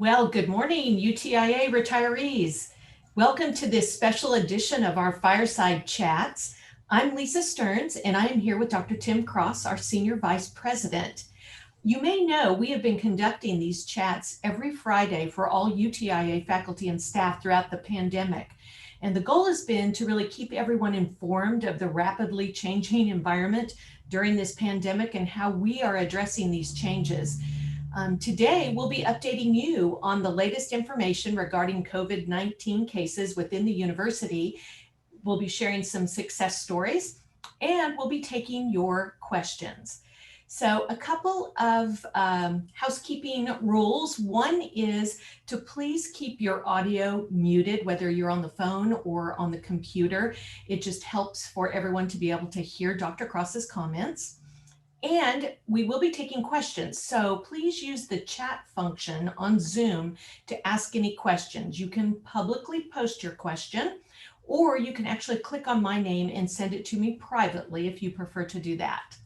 Well, good morning, UTIA retirees. Welcome to this special edition of our Fireside Chats. I'm Lisa Stearns, and I am here with Dr. Tim Cross, our Senior Vice President. You may know we have been conducting these chats every Friday for all UTIA faculty and staff throughout the pandemic. And the goal has been to really keep everyone informed of the rapidly changing environment during this pandemic and how we are addressing these changes. Today, we'll be updating you on the latest information regarding COVID-19 cases within the university. We'll be sharing some success stories, and we'll be taking your questions. So a couple of housekeeping rules. One is to please keep your audio muted, whether you're on the phone or on the computer. It just helps for everyone to be able to hear Dr. Cross's comments. And we will be taking questions. So please use the chat function on Zoom to ask any questions. You can publicly post your question, or you can actually click on my name and send it to me privately if you prefer to do that.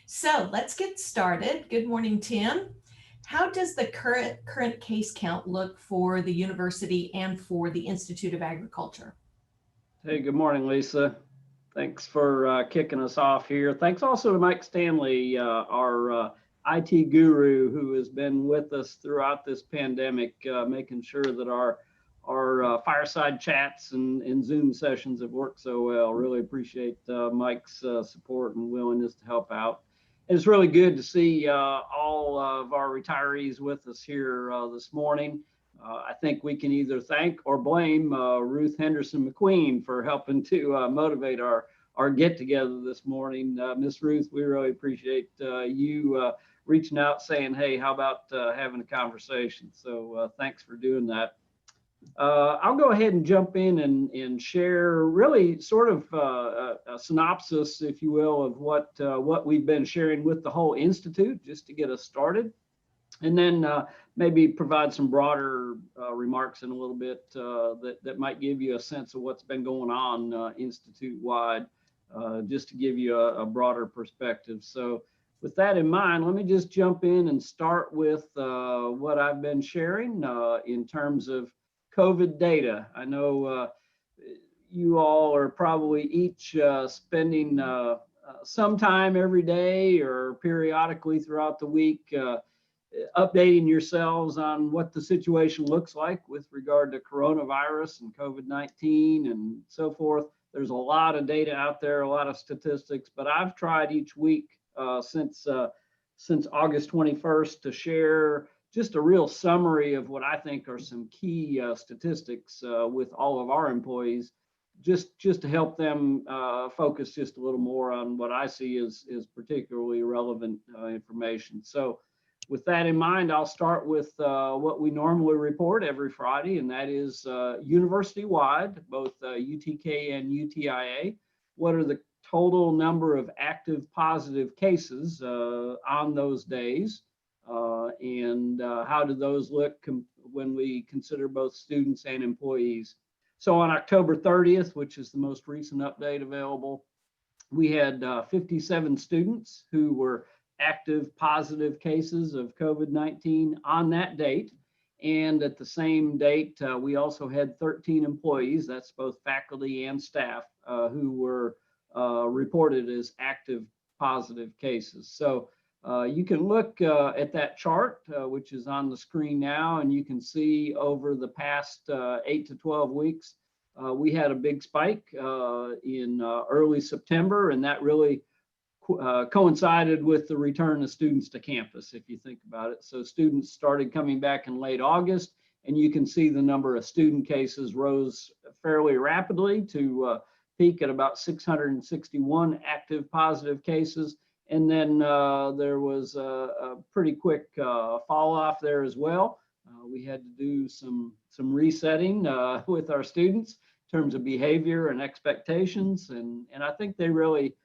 So let's get started. Good morning, Tim. How does the current case count look for the university and for the Institute of Agriculture? Hey, good morning, Lisa. Thanks for kicking us off here. Thanks also to Mike Stanley, our IT guru, who has been with us throughout this pandemic, making sure that our fireside chats and Zoom sessions have worked so well. Really appreciate Mike's support and willingness to help out. And it's really good to see all of our retirees with us here this morning. I think we can either thank or blame Ruth Henderson McQueen for helping to motivate our get together this morning. Miss Ruth, we really appreciate you reaching out saying, hey, how about having a conversation? So thanks for doing that. I'll go ahead and jump in and share really sort of a synopsis, if you will, of what we've been sharing with the whole Institute, just to get us started. And then maybe provide some broader remarks in a little bit that might give you a sense of what's been going on institute-wide, just to give you a broader perspective. So with that in mind, let me just jump in and start with what I've been sharing in terms of COVID data. I know you all are probably each spending some time every day or periodically throughout the week updating yourselves on what the situation looks like with regard to coronavirus and COVID-19 and so forth. There's a lot of data out there, a lot of statistics, but I've tried each week since August 21st to share just a real summary of what I think are some key statistics with all of our employees, just to help them focus just a little more on what I see is particularly relevant information. So with that in mind, I'll start with what we normally report every Friday, and that is university-wide, both UTK and UTIA. What are the total number of active positive cases on those days? And how do those look when we consider both students and employees? So on October 30th, which is the most recent update available, we had 57 students who were active positive cases of COVID-19 on that date. And at the same date, we also had 13 employees, that's both faculty and staff, who were reported as active positive cases. So you can look at that chart, which is on the screen now, and you can see over the past 8 to 12 weeks, we had a big spike in early September, and that really coincided with the return of students to campus, if you think about it. So students started coming back in late August, and you can see the number of student cases rose fairly rapidly to peak at about 661 active positive cases. And then there was a pretty quick fall off there as well. We had to do some resetting with our students in terms of behavior and expectations. And I think they really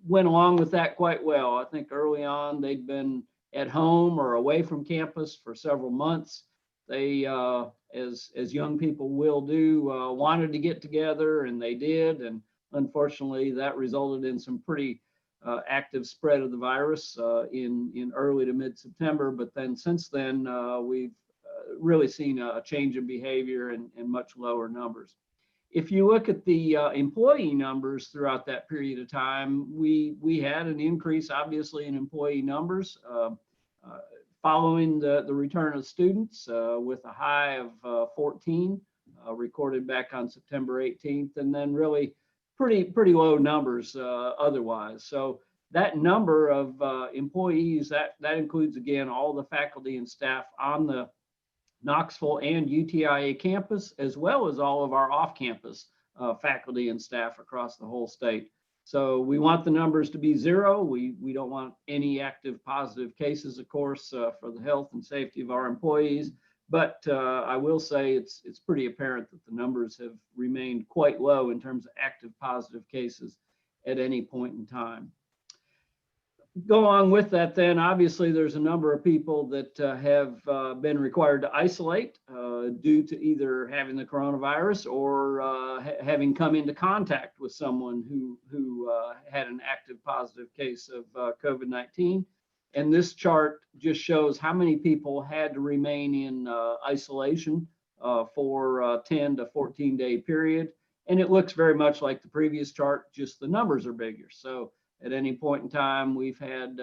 went along with that quite well. I think early on they'd been at home or away from campus for several months. They, as young people will do, wanted to get together, and they did. And unfortunately, that resulted in some pretty active spread of the virus in early to mid-September. But then since then, we've really seen a change in behavior and much lower numbers. If you look at the employee numbers throughout that period of time, we had an increase, obviously, in employee numbers following the return of students with a high of 14 recorded back on September 18th, and then really pretty low numbers otherwise. So that number of employees, that includes, again, all the faculty and staff on the Knoxville and UTIA campus, as well as all of our off-campus faculty and staff across the whole state. So we want the numbers to be zero. We don't want any active positive cases, of course, for the health and safety of our employees. But I will say it's pretty apparent that the numbers have remained quite low in terms of active positive cases at any point in time. Go along with that, then obviously there's a number of people that have been required to isolate due to either having the coronavirus or having come into contact with someone who had an active positive case of COVID-19. And this chart just shows how many people had to remain in isolation for a 10 to 14 day period. And it looks very much like the previous chart, just the numbers are bigger. So at any point in time, we've had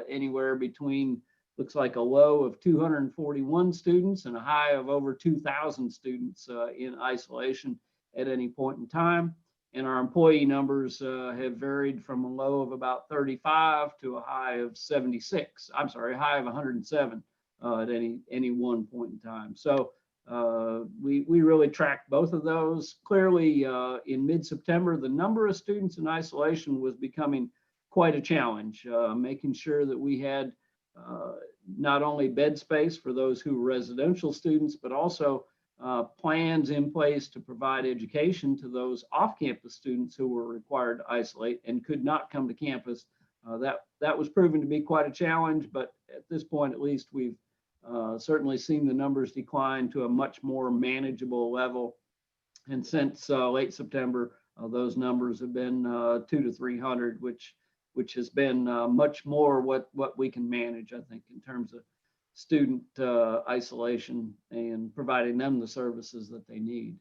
anywhere between, looks like a low of 241 students and a high of over 2,000 students in isolation at any point in time. And our employee numbers have varied from a low of about 35 to a high of 76. I'm sorry, a high of 107 at any one point in time. So we really tracked both of those. Clearly, in mid-September, the number of students in isolation was becoming quite a challenge, making sure that we had not only bed space for those who were residential students, but also plans in place to provide education to those off-campus students who were required to isolate and could not come to campus. That was proven to be quite a challenge, but at this point, at least, we've certainly seen the numbers decline to a much more manageable level. And since late September, those numbers have been 200 to 300, which has been much more what we can manage, I think, in terms of student isolation and providing them the services that they need.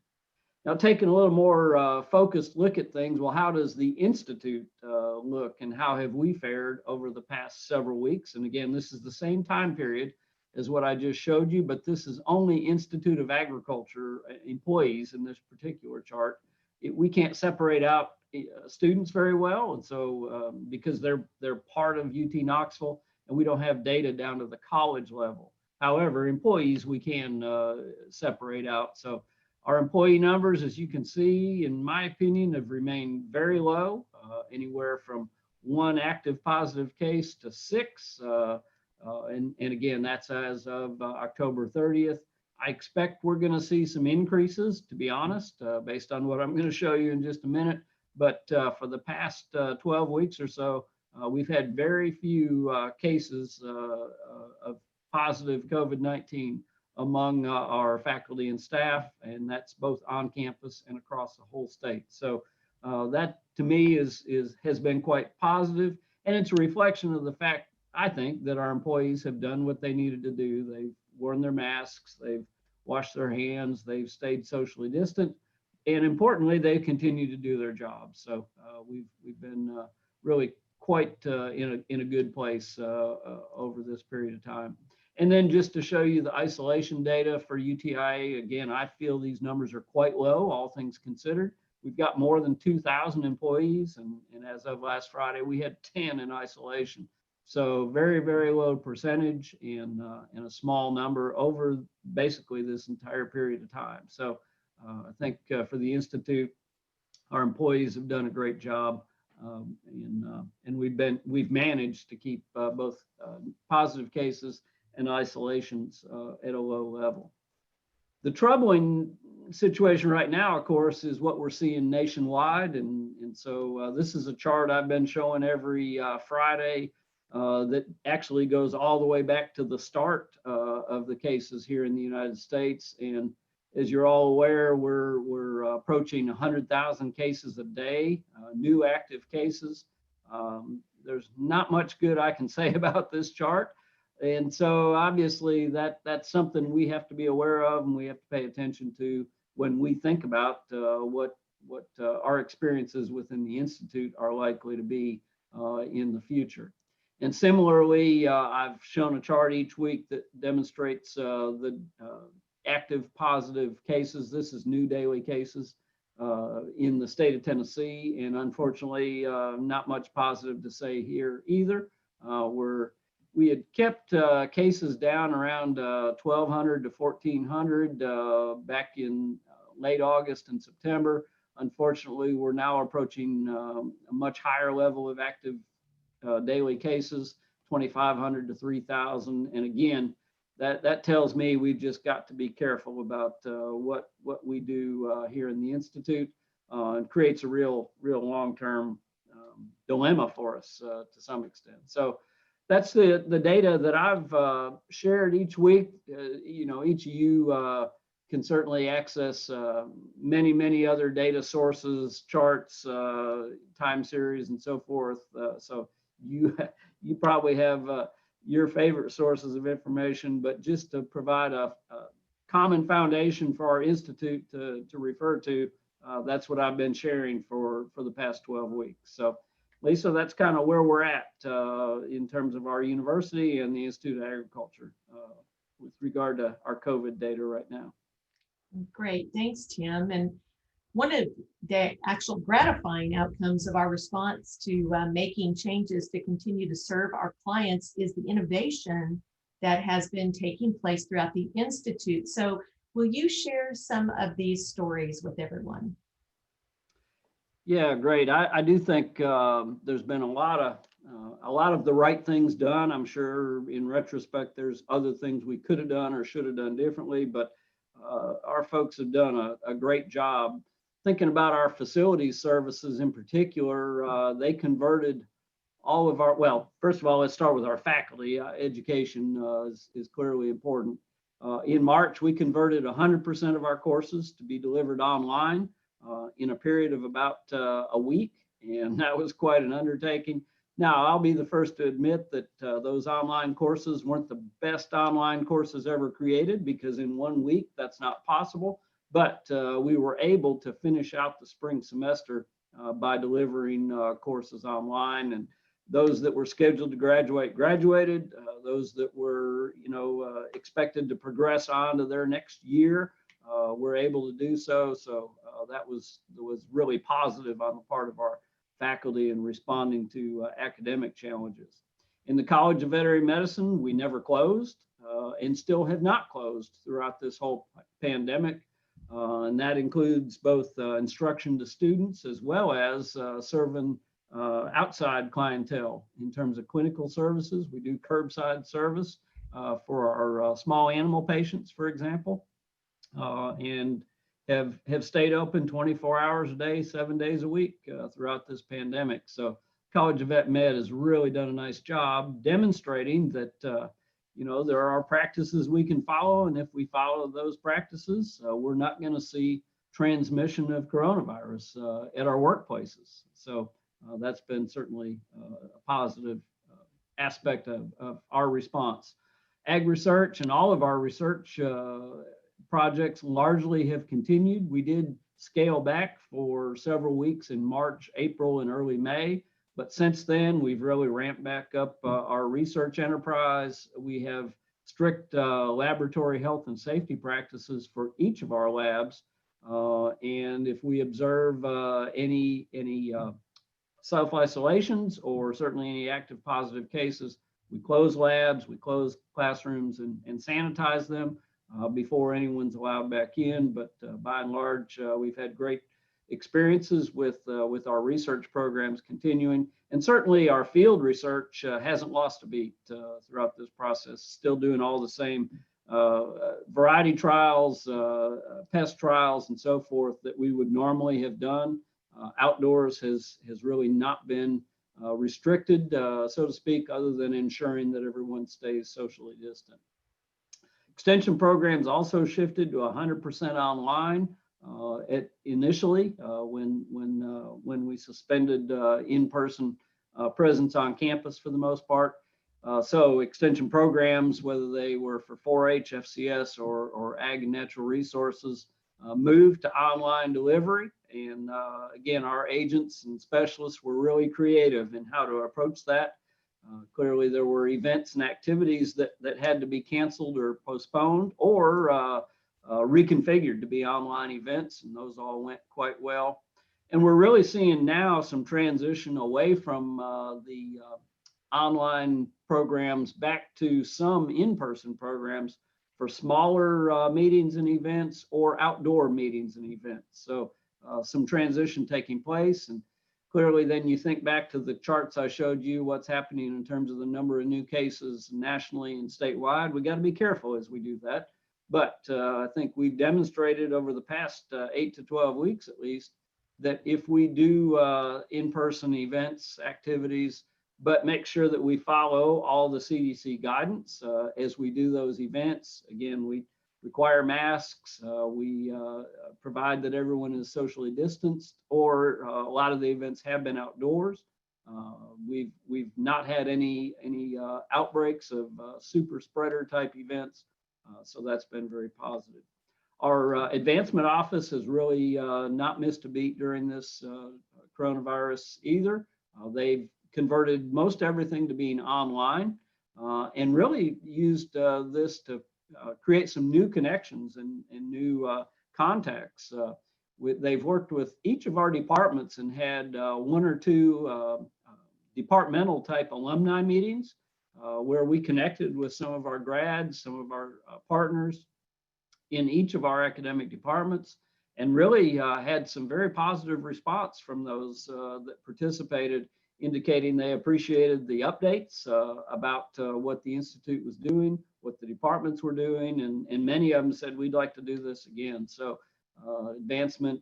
Now, taking a little more focused look at things, well, how does the Institute look and how have we fared over the past several weeks? And again, this is the same time period as what I just showed you, but this is only Institute of Agriculture employees in this particular chart. We can't separate out students very well, and so because they're part of UT Knoxville, and we don't have data down to the college level. However, employees we can separate out. So our employee numbers, as you can see, in my opinion, have remained very low, anywhere from 1 active positive case to 6. And again, that's as of October 30th. I expect we're going to see some increases, to be honest, based on what I'm going to show you in just a minute. But for the past 12 weeks or so, we've had very few cases of positive COVID-19 among our faculty and staff, and that's both on campus and across the whole state. So that, to me, has been quite positive, and it's a reflection of the fact, I think, that our employees have done what they needed to do. They've worn their masks, they've washed their hands, they've stayed socially distant, and importantly, they've continued to do their jobs. So we've been really quite in a good place over this period of time. And then just to show you the isolation data for UTIA, again, I feel these numbers are quite low, all things considered. We've got more than 2,000 employees, and as of last Friday, we had 10 in isolation. So very, very low percentage and a small number over basically this entire period of time. So I think for the Institute, our employees have done a great job, and we've managed to keep both positive cases and isolations at a low level. The troubling situation right now, of course, is what we're seeing nationwide, and so this is a chart I've been showing every Friday that actually goes all the way back to the start of the cases here in the United States. And as you're all aware, we're approaching 100,000 cases a day, new active cases. There's not much good I can say about this chart. And so obviously that's something we have to be aware of and we have to pay attention to when we think about what our experiences within the Institute are likely to be in the future. And similarly, I've shown a chart each week that demonstrates the active positive cases. This is new daily cases in the state of Tennessee. And unfortunately, not much positive to say here either. We had kept cases down around 1,200 to 1,400 back in late August and September. Unfortunately, we're now approaching a much higher level of active daily cases, 2,500 to 3,000. And again, that tells me we've just got to be careful about what we do here in the Institute, and creates a real long-term dilemma for us to some extent. So that's the data that I've shared each week. Each of you can certainly access many other data sources, charts, time series, and so forth. So you probably have your favorite sources of information, but just to provide a common foundation for our institute to refer to, that's what I've been sharing for the past 12 weeks. So Lisa, that's kind of where we're at in terms of our university and the Institute of Agriculture with regard to our COVID data right now. Great, thanks, Tim. And one of the actual gratifying outcomes of our response to making changes to continue to serve our clients is the innovation that has been taking place throughout the Institute. So will you share some of these stories with everyone? Yeah, great. I do think there's been a lot of the right things done. I'm sure in retrospect, there's other things we could have done or should have done differently, but our folks have done a great job. Thinking about our facilities services in particular, they converted all of our, well, first of all, let's start with our faculty. Education is clearly important. In March, we converted 100% of our courses to be delivered online in a period of about a week, and that was quite an undertaking. Now, I'll be the first to admit that those online courses weren't the best online courses ever created, because in 1 week, that's not possible. But we were able to finish out the spring semester by delivering courses online, and those that were scheduled to graduate graduated. Those that were, expected to progress on to their next year were able to do so. So that was really positive on the part of our faculty in responding to academic challenges. In the College of Veterinary Medicine, we never closed and still have not closed throughout this whole pandemic. And that includes both instruction to students as well as serving outside clientele in terms of clinical services. We do curbside service for our small animal patients, for example, and have stayed open 24 hours a day, 7 days a week throughout this pandemic. So College of Vet Med has really done a nice job demonstrating that there are practices we can follow, and if we follow those practices, we're not going to see transmission of coronavirus at our workplaces. So that's been certainly a positive aspect of our response. Ag research and all of our research projects largely have continued. We did scale back for several weeks in March, April, and early May. But since then, we've really ramped back up our research enterprise. We have strict laboratory health and safety practices for each of our labs. And if we observe any self-isolations or certainly any active positive cases, we close labs, we close classrooms and sanitize them before anyone's allowed back in. But by and large, we've had great experiences with our research programs continuing, and certainly our field research hasn't lost a beat throughout this process. Still doing all the same variety trials, pest trials, and so forth that we would normally have done. Outdoors has really not been restricted, so to speak, other than ensuring that everyone stays socially distant. Extension programs also shifted to 100% online. Initially when we suspended in-person presence on campus for the most part. So extension programs, whether they were for 4-H, FCS, or Ag and Natural Resources, moved to online delivery. And again, our agents and specialists were really creative in how to approach that. Clearly, there were events and activities that had to be canceled or postponed or reconfigured to be online events, and those all went quite well. And we're really seeing now some transition away from the online programs back to some in-person programs for smaller meetings and events or outdoor meetings and events. So some transition taking place. And clearly then you think back to the charts I showed you, what's happening in terms of the number of new cases nationally and statewide. We got to be careful as we do that. But I think we've demonstrated over the past 8 to 12 weeks at least that if we do in-person events, activities, but make sure that we follow all the CDC guidance as we do those events. Again, we require masks. We provide that everyone is socially distanced, or a lot of the events have been outdoors. We've not had any outbreaks of super spreader type events, so that's been very positive. Our advancement office has really not missed a beat during this coronavirus either. They've converted most everything to being online and really used this to create some new connections and new contacts. They've worked with each of our departments and had 1 or 2 departmental type alumni meetings where we connected with some of our grads, some of our partners in each of our academic departments, and really had some very positive response from those that participated, indicating they appreciated the updates about what the Institute was doing, what the departments were doing, and many of them said, we'd like to do this again. So advancement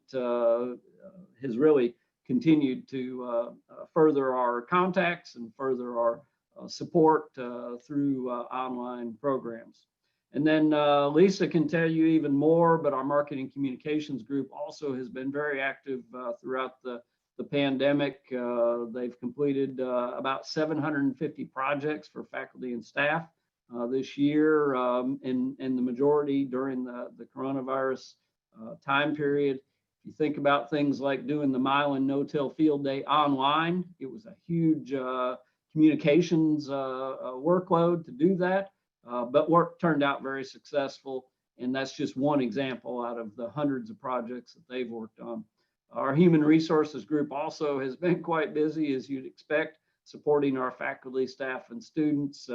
has really continued to further our contacts and further our support through online programs. And then Lisa can tell you even more, but our marketing communications group also has been very active throughout the pandemic. They've completed about 750 projects for faculty and staff this year, and the majority during the coronavirus time period. If you think about things like doing the Milan No-Till Field Day online, it was a huge communications workload to do that, but work turned out very successful. And that's just one example out of the hundreds of projects that they've worked on. Our human resources group also has been quite busy, as you'd expect, supporting our faculty, staff, and students,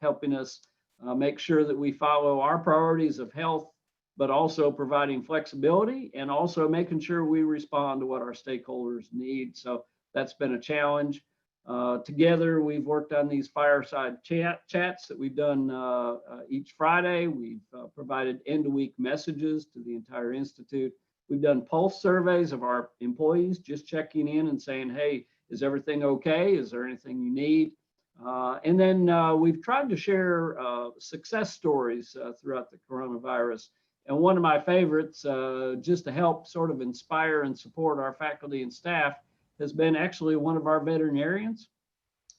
helping us make sure that we follow our priorities of health, but also providing flexibility and also making sure we respond to what our stakeholders need. So that's been a challenge. Together, we've worked on these fireside chats that we've done each Friday. We've provided end-of-week messages to the entire Institute. We've done pulse surveys of our employees, just checking in and saying, hey, is everything okay? Is there anything you need? And then we've tried to share success stories throughout the coronavirus. And one of my favorites, just to help sort of inspire and support our faculty and staff, has been actually one of our veterinarians,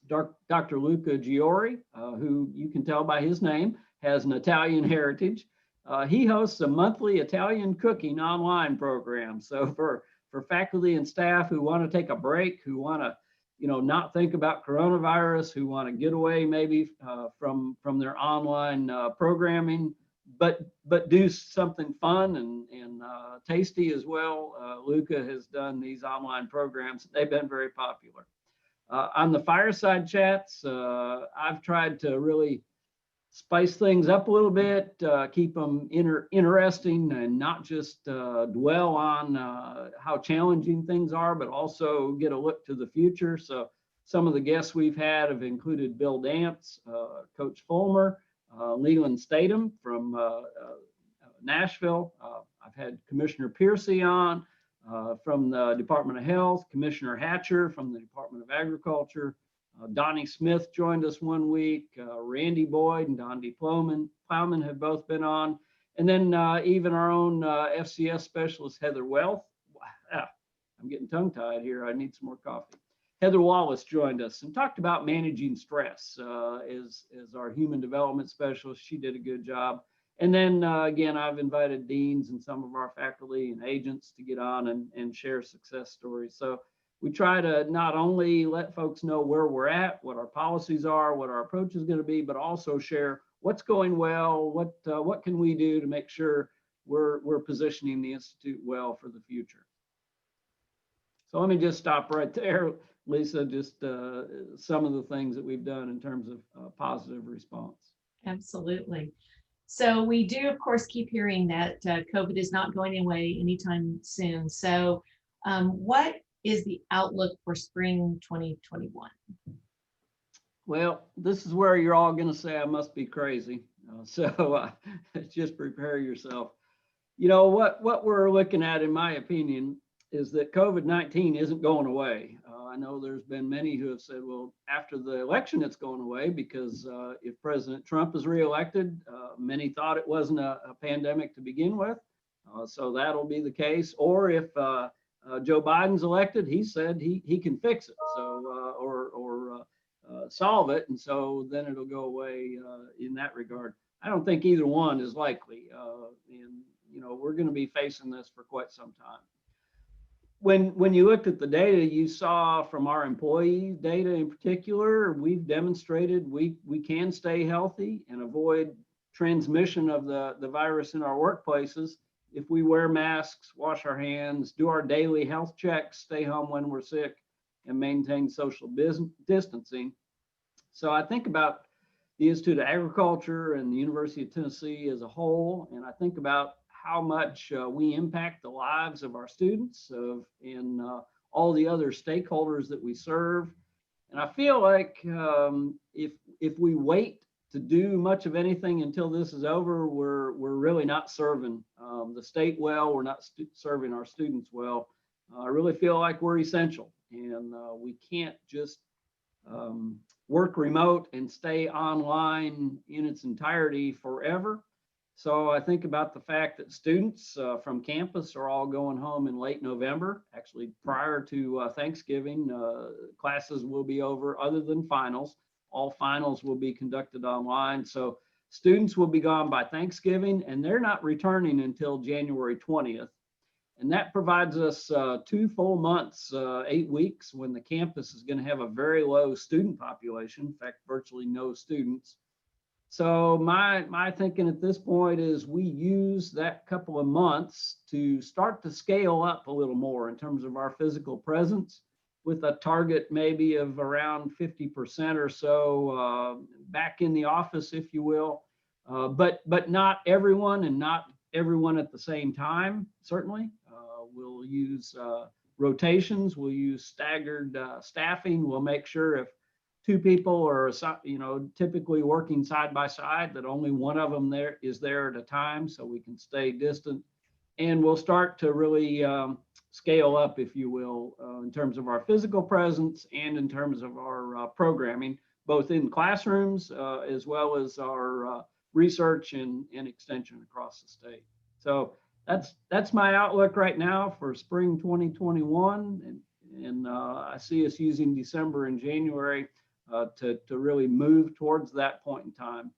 Dr. Luca Giori, who you can tell by his name, has an Italian heritage. He hosts a monthly Italian cooking online program. So for faculty and staff who want to take a break, who want to, not think about coronavirus, who want to get away maybe from their online programming, but do something fun and tasty as well. Luca has done these online programs. They've been very popular. On the fireside chats, I've tried to really spice things up a little bit, keep them interesting and not just dwell on how challenging things are, but also get a look to the future. So some of the guests we've had have included Bill Dance, Coach Fulmer, Leland Statham from Nashville. I've had Commissioner Piercy on from the Department of Health, Commissioner Hatcher from the Department of Agriculture. Donnie Smith joined us one week. Randy Boyd and Dondi Plowman have both been on. And then even our own FCS specialist, Heather Wealth. Wow, I'm getting tongue-tied here. I need some more coffee. Heather Wallace joined us and talked about managing stress as our human development specialist. She did a good job. And then again, I've invited deans and some of our faculty and agents to get on and share success stories. So we try to not only let folks know where we're at, what our policies are, what our approach is going to be, but also share what's going well, what can we do to make sure we're positioning the Institute well for the future. So let me just stop right there, Lisa, just some of the things that we've done in terms of positive response. Absolutely. So we do, of course, keep hearing that COVID is not going away anytime soon. So what is the outlook for spring 2021? Well, this is where you're all going to say I must be crazy. So just prepare yourself. You know, what we're looking at, in my opinion, is that COVID-19 isn't going away. I know there's been many who have said, well, after the election, it's going away because if President Trump is reelected, many thought it wasn't a pandemic to begin with. So that'll be the case. Or if Joe Biden's elected, he said he can fix it. So or solve it. And so then it'll go away in that regard. I don't think either one is likely. And, you know, we're going to be facing this for quite some time. When you looked at the data, you saw from our employee data in particular, we've demonstrated we can stay healthy and avoid transmission of the virus in our workplaces if we wear masks, wash our hands, do our daily health checks, stay home when we're sick, and maintain social distancing. So I think about the Institute of Agriculture and the University of Tennessee as a whole, and I think about how much we impact the lives of our students and all the other stakeholders that we serve. And I feel like if we wait to do much of anything until this is over, we're really not serving the state well. We're not serving our students well. I really feel like we're essential, and we can't just work remote and stay online in its entirety forever. So I think about the fact that students from campus are all going home in late November. Actually, prior to Thanksgiving, classes will be over other than finals. All finals will be conducted online. So students will be gone by Thanksgiving, and they're not returning until January 20th. And that provides us 2 full months, 8 weeks, when the campus is going to have a very low student population, in fact, virtually no students. So my thinking at this point is we use that couple of months to start to scale up a little more in terms of our physical presence, with a target maybe of around 50% or so back in the office, if you will, but not everyone and not everyone at the same time, certainly. We'll use rotations, we'll use staggered staffing. We'll make sure if 2 people are, you know, typically working side by side, that only one of them is there at a time, so we can stay distant. And we'll start to really scale up, if you will, in terms of our physical presence and in terms of our programming, both in classrooms as well as our research and extension across the state. So that's my outlook right now for spring 2021, and I see us using December and January to really move towards that point in time.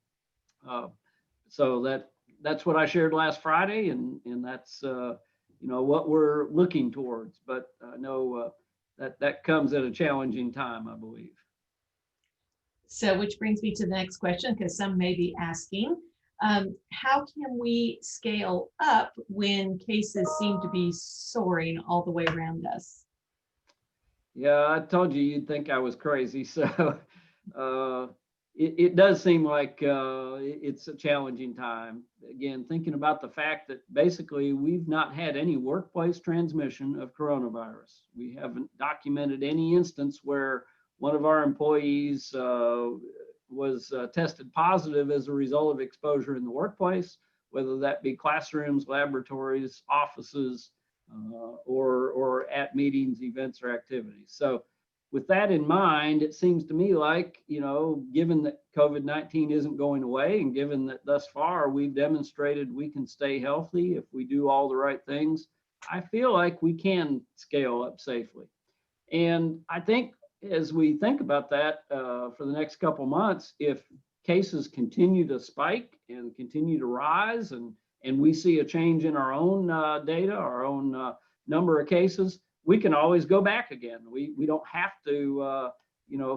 So that's what I shared last Friday, and that's you know, what we're looking towards. But I know that comes at a challenging time, I believe. So which brings me to the next question, because some may be asking, how can we scale up when cases seem to be soaring all the way around us? Yeah, I told you you'd think I was crazy. So it does seem like it's a challenging time. Again, thinking about the fact that basically we've not had any workplace transmission of coronavirus. We haven't documented any instance where one of our employees was tested positive as a result of exposure in the workplace, whether that be classrooms, laboratories, offices, or at meetings, events, or activities. So with that in mind, it seems to me like, you know, given that COVID-19 isn't going away, and given that thus far we've demonstrated we can stay healthy if we do all the right things, I feel like we can scale up safely. And I think as we think about that for the next couple months, if cases continue to spike and continue to rise, and we see a change in our own data, our own number of cases, we can always go back again. We don't have to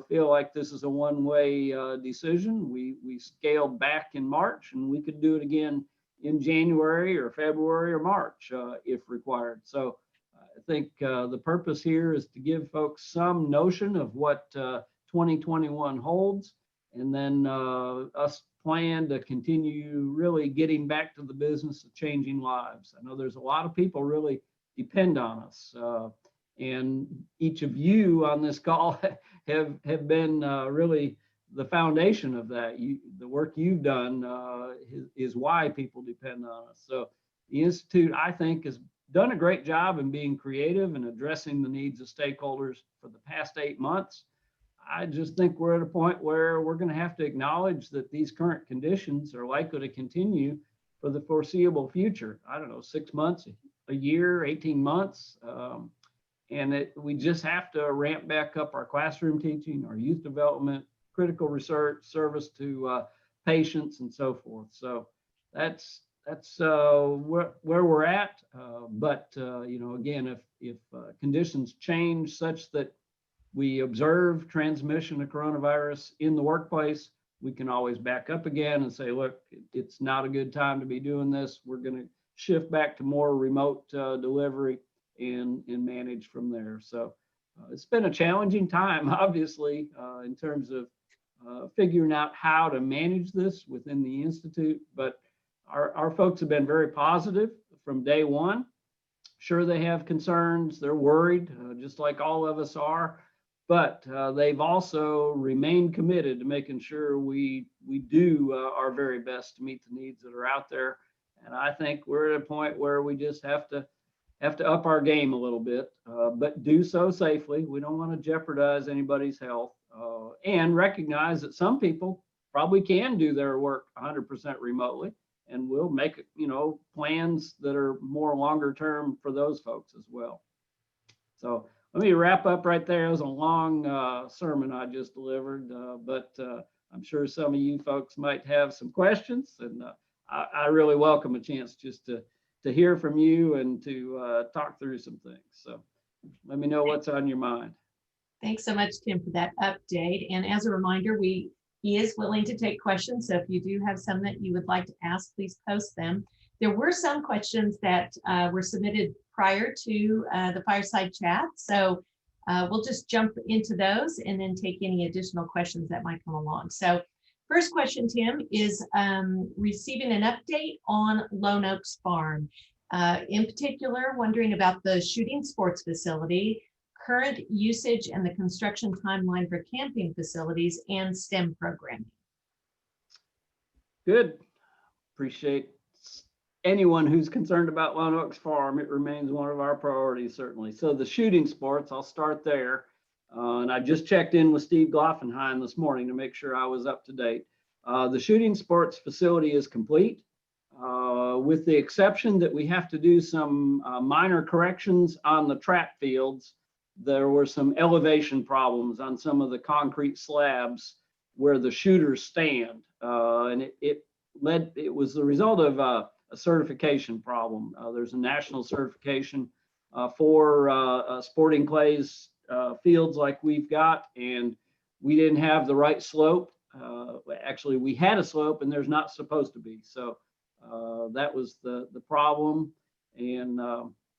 feel like this is a one-way decision. We scaled back in March, and we could do it again in January or February or March if required. So I think the purpose here is to give folks some notion of what 2021 holds, and then us plan to continue really getting back to the business of changing lives. I know there's a lot of people really depend on us, and each of you on this call have been really the foundation of that. The work you've done is why people depend on us. So the Institute, I think, has done a great job in being creative and addressing the needs of stakeholders for the past 8 months. I just think we're at a point where we're going to have to acknowledge that these current conditions are likely to continue for the foreseeable future. I don't know, 6 months, a year, 18 months. And we just have to ramp back up our classroom teaching, our youth development, critical research, service to patients, and so forth. So that's where we're at. But again, if conditions change such that we observe transmission of coronavirus in the workplace, we can always back up again and say, look, it's not a good time to be doing this. We're going to shift back to more remote delivery and manage from there. So it's been a challenging time, obviously, in terms of figuring out how to manage this within the Institute. But our folks have been very positive from day one. Sure, they have concerns. They're worried, just like all of us are. But they've also remained committed to making sure we do our very best to meet the needs that are out there. And I think we're at a point where we just have to up our game a little bit, but do so safely. We don't want to jeopardize anybody's health, and recognize that some people probably can do their work 100% remotely, and we'll make plans that are more longer term for those folks as well. So let me wrap up right there. It was a long sermon I just delivered, but I'm sure some of you folks might have some questions, and I really welcome a chance just to hear from you and to talk through some things. So let me know what's on your mind. Thanks so much, Tim, for that update. And as a reminder, he is willing to take questions. So if you do have some that you would like to ask, please post them. There were some questions that were submitted prior to the Fireside Chat. So we'll just jump into those and then take any additional questions that might come along. So first question, Tim, is receiving an update on Lone Oaks Farm. In particular, wondering about the shooting sports facility, current usage and the construction timeline for camping facilities and STEM programming. Good. Appreciate anyone who's concerned about Lone Oaks Farm. It remains one of our priorities, certainly. So the shooting sports, I'll start there. And I just checked in with Steve Gloffenheim this morning to make sure I was up to date. The shooting sports facility is complete, with the exception that we have to do some minor corrections on the track fields. There were some elevation problems on some of the concrete slabs where the shooters stand, and it was the result of a certification problem. There's a national certification for sporting clays fields like we've got, and we didn't have the right slope. Actually, we had a slope and there's not supposed to be. So that was the problem. And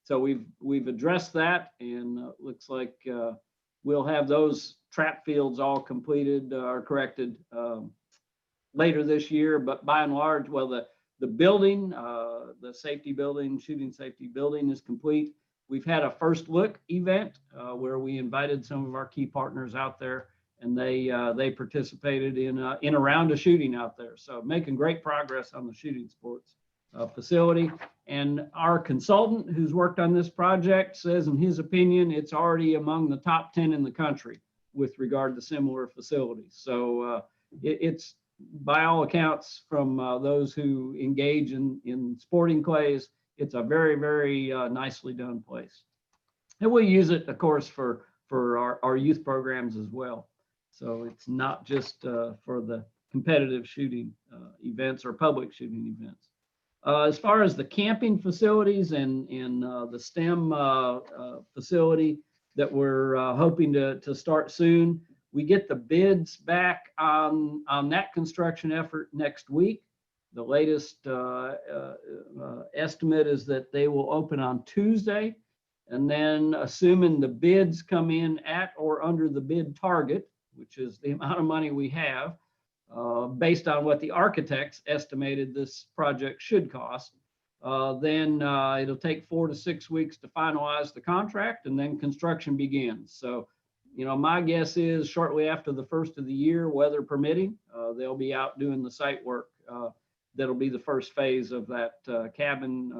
so we've addressed that, and looks like we'll have those trap fields all completed or corrected later this year. But by and large, well, the building, the safety building, shooting safety building is complete. We've had a first look event where we invited some of our key partners out there, and they participated in a round of shooting out there. So making great progress on the shooting sports facility. And our consultant who's worked on this project says, in his opinion, it's already among the top 10 in the country with regard to similar facilities. So it's, by all accounts, from those who engage in sporting clays, it's a very, very nicely done place. And we'll use it, of course, for for our youth programs as well. So it's not just for the competitive shooting events or public shooting events. As far as the camping facilities and the STEM facility that we're hoping to start soon, we get the bids back on that construction effort next week. The latest estimate is that they will open on Tuesday. And then assuming the bids come in at or under the bid target, which is the amount of money we have, based on what the architects estimated this project should cost, then it'll take 4 to 6 weeks to finalize the contract, and then construction begins. So, my guess is shortly after the first of the year, weather permitting, they'll be out doing the site work. That'll be the first phase of that cabin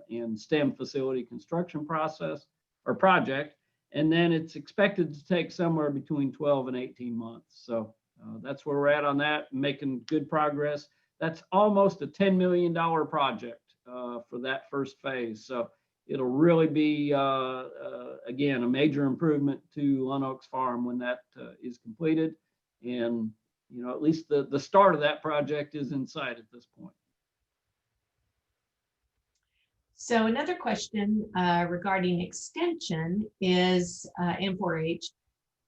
and STEM facility construction process or project. And then it's expected to take somewhere between 12 and 18 months. So that's where we're at on that, making good progress. That's almost a $10 million project for that first phase. So it'll really be, again, a major improvement to Lone Oaks Farm when that is completed. And at least the start of that project is in sight at this point. So another question regarding extension is M4H.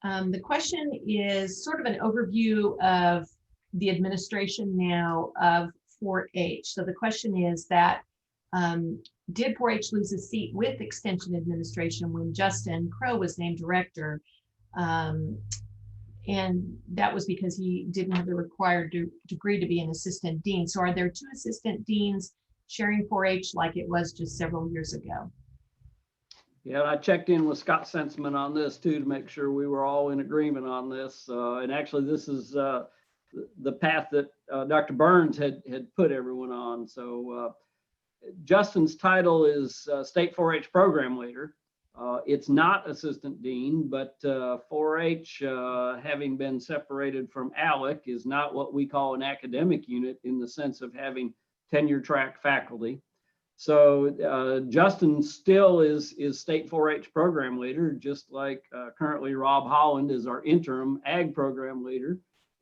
The question is sort of an overview of the administration now of 4-H. So the question is that did 4-H lose a seat with extension administration when Justin Crow was named director? And that was because he didn't have the required degree to be an assistant dean. So are there 2 assistant deans sharing 4-H like it was just several years ago? Yeah, I checked in with Scott Senseman on this too to make sure we were all in agreement on this. And actually, this is the path that Dr. Burns had put everyone on. So Justin's title is State 4-H Program Leader. It's not assistant dean, but 4-H, having been separated from ALEC, is not what we call an academic unit in the sense of having tenure track faculty. So Justin still is State 4-H Program Leader, just like currently Rob Holland is our interim Ag Program Leader.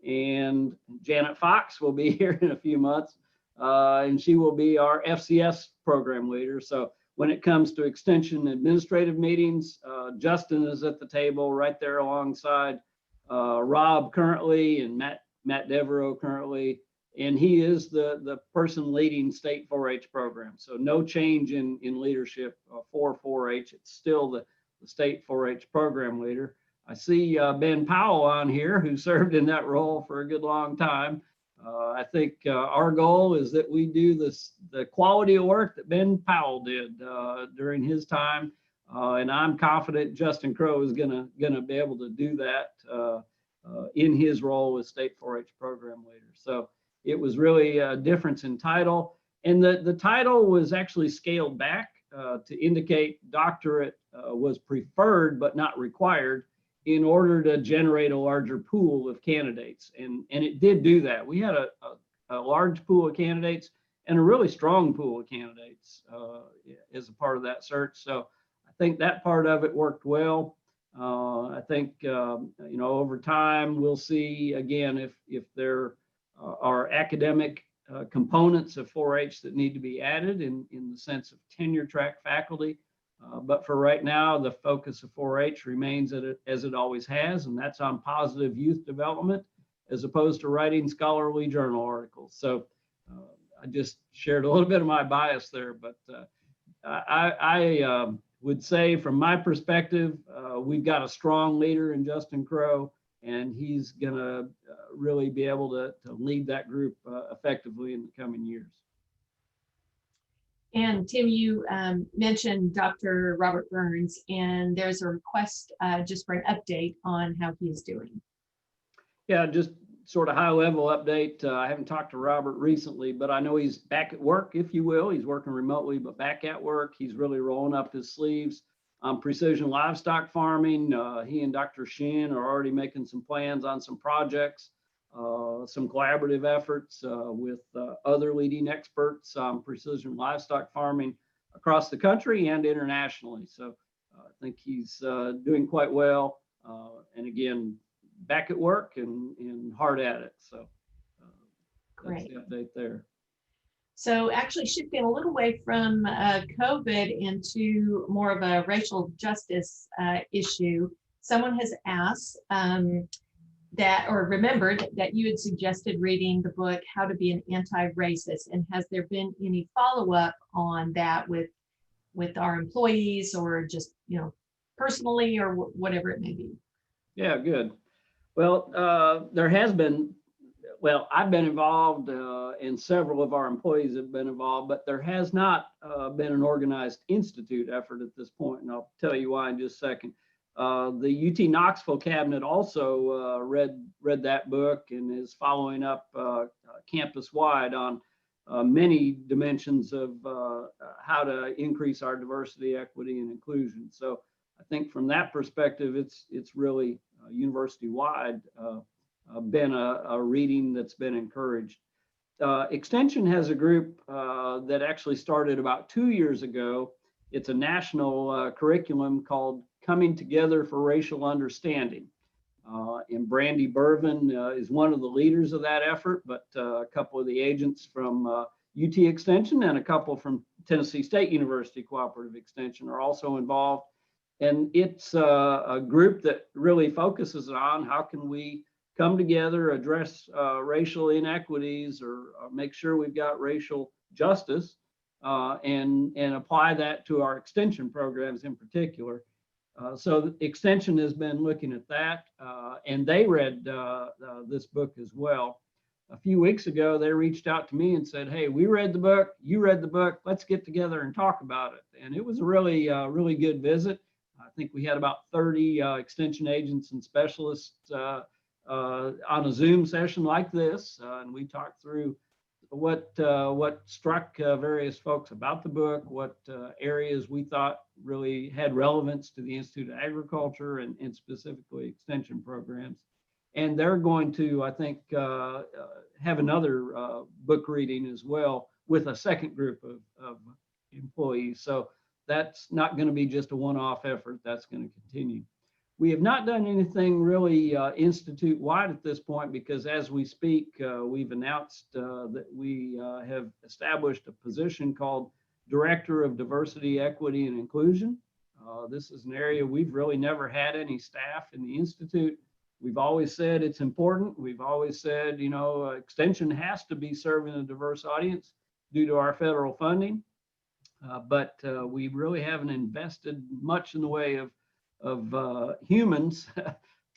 And Janet Fox will be here in a few months, and she will be our FCS Program Leader. So when it comes to extension administrative meetings, Justin is at the table right there alongside Rob currently and Matt Devereaux currently, and he is the person leading State 4-H program. So no change in leadership for 4-H. It's still the State 4-H program leader. I see Ben Powell on here, who served in that role for a good long time. I think our goal is that we do the quality of work that Ben Powell did during his time, and I'm confident Justin Crow is gonna be able to do that in his role as State 4-H program leader. So it was really a difference in title, and the title was actually scaled back to indicate doctorate was preferred but not required, in order to generate a larger pool of candidates. And it did do that. We had a large pool of candidates and a really strong pool of candidates as a part of that search. So I think that part of it worked well. I think, over time, we'll see, again, if there are academic components of 4-H that need to be added in the sense of tenure track faculty. But for right now, the focus of 4-H remains as it always has, and that's on positive youth development as opposed to writing scholarly journal articles. So I just shared a little bit of my bias there, but I would say from my perspective, we've got a strong leader in Justin Crow, and he's going to really be able to lead that group effectively in the coming years. And Tim, you mentioned Dr. Robert Burns, and there's a request just for an update on how he is doing. Yeah, just sort of high level update. I haven't talked to Robert recently, but I know he's back at work, if you will. He's working remotely, but back at work. He's really rolling up his sleeves on precision livestock farming. He and Dr. Shin are already making some plans on some projects, some collaborative efforts with other leading experts on precision livestock farming across the country and internationally. So I think he's doing quite well. And again, back at work and hard at it. So that's Great. the update there. So actually shifting a little away from COVID into more of a racial justice issue, someone has asked that, or remembered that you had suggested reading the book, How to Be an Anti-Racist, and has there been any follow-up on that with our employees or just, personally or whatever it may be? Yeah, good. Well, there has been, well, I've been involved and several of our employees have been involved, but there has not been an organized institute effort at this point, and I'll tell you why in just a second. The UT Knoxville cabinet also read that book and is following up campus-wide on many dimensions of how to increase our diversity, equity, and inclusion. So I think from that perspective, it's really university-wide been a reading that's been encouraged. Extension has a group that actually started about 2 years ago. It's a national curriculum called Coming Together for Racial Understanding. And Brandy Bervin is one of the leaders of that effort, but a couple of the agents from UT Extension and a couple from Tennessee State University Cooperative Extension are also involved. And it's a group that really focuses on how can we come together, address racial inequities, or make sure we've got racial justice, and apply that to our extension programs in particular. So Extension has been looking at that, and they read this book as well. A few weeks ago, they reached out to me and said, "Hey, we read the book, you read the book, let's get together and talk about it." And it was a really, really good visit. I think we had about 30 extension agents and specialists on a Zoom session like this, and we talked through what struck various folks about the book, what areas we thought really had relevance to the Institute of Agriculture and specifically extension programs. And they're going to, I think, have another book reading as well with a second group of employees. So that's not going to be just a one-off effort. That's going to continue. We have not done anything really institute-wide at this point because as we speak, we've announced that we have established a position called Director of Diversity, Equity, and Inclusion. This is an area we've really never had any staff in the Institute. We've always said it's important. We've always said, Extension has to be serving a diverse audience due to our federal funding. But we really haven't invested much in the way of humans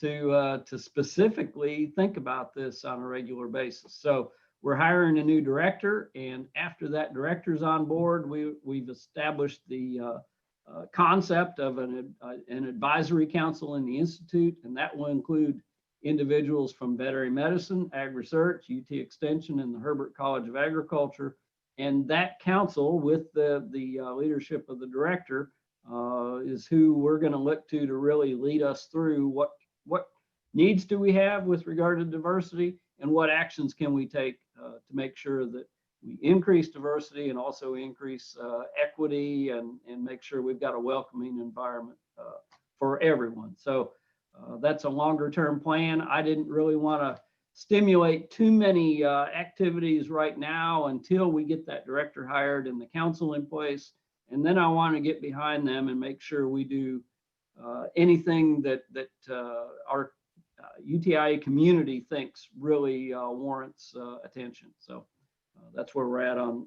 to specifically think about this on a regular basis. So we're hiring a new director, and after that director's on board, we've established the concept of an advisory council in the Institute, and that will include individuals from veterinary medicine, ag research, UT Extension, and the Herbert College of Agriculture. And that council, with the leadership of the director, is who we're going to look to really lead us through what needs do we have with regard to diversity and what actions can we take to make sure that we increase diversity and also increase equity and make sure we've got a welcoming environment for everyone. So that's a longer term plan. I didn't really want to stimulate too many activities right now until we get that director hired and the council in place. And then I want to get behind them and make sure we do anything that our UTIA community thinks really warrants attention. So that's where we're at on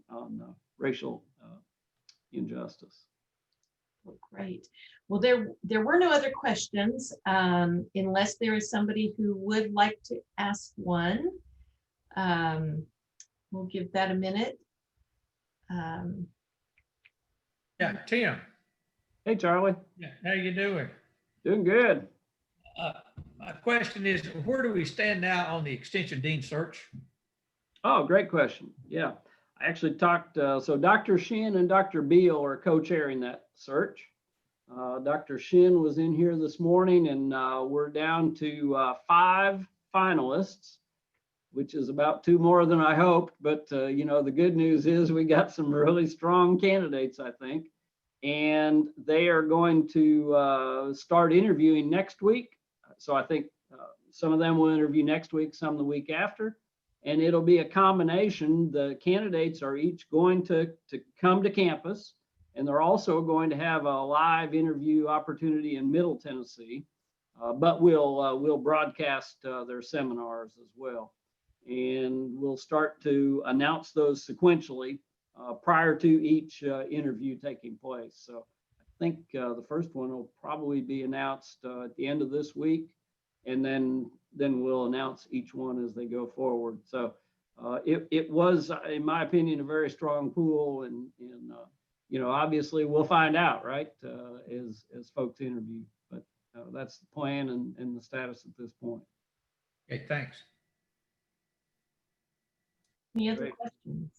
racial injustice. Well, great. Well, there were no other questions unless there is somebody who would like to ask one. We'll give that a minute. Yeah, Tim. Hey, Charlie. Yeah, how you doing? Doing good. My question is, where do we stand now on the extension dean search? Oh, great question. Yeah, I actually talked, so Dr. Shin and Dr. Beal are co-chairing that search. Dr. Shin was in here this morning and we're down to 5 finalists, which is about 2 more than I hoped. But, the good news is we got some really strong candidates, I think. And they are going to start interviewing next week. So I think some of them will interview next week, some the week after. And it'll be a combination. The candidates are each going to come to campus, and they're also going to have a live interview opportunity in Middle Tennessee, but we'll broadcast their seminars as well. And we'll start to announce those sequentially prior to each interview taking place. So I think the first one will probably be announced at the end of this week, and then we'll announce each one as they go forward. So it was, in my opinion, a very strong pool, and obviously we'll find out, right, as folks interview. But that's the plan and the status at this point. Okay, thanks. Any other Great. questions?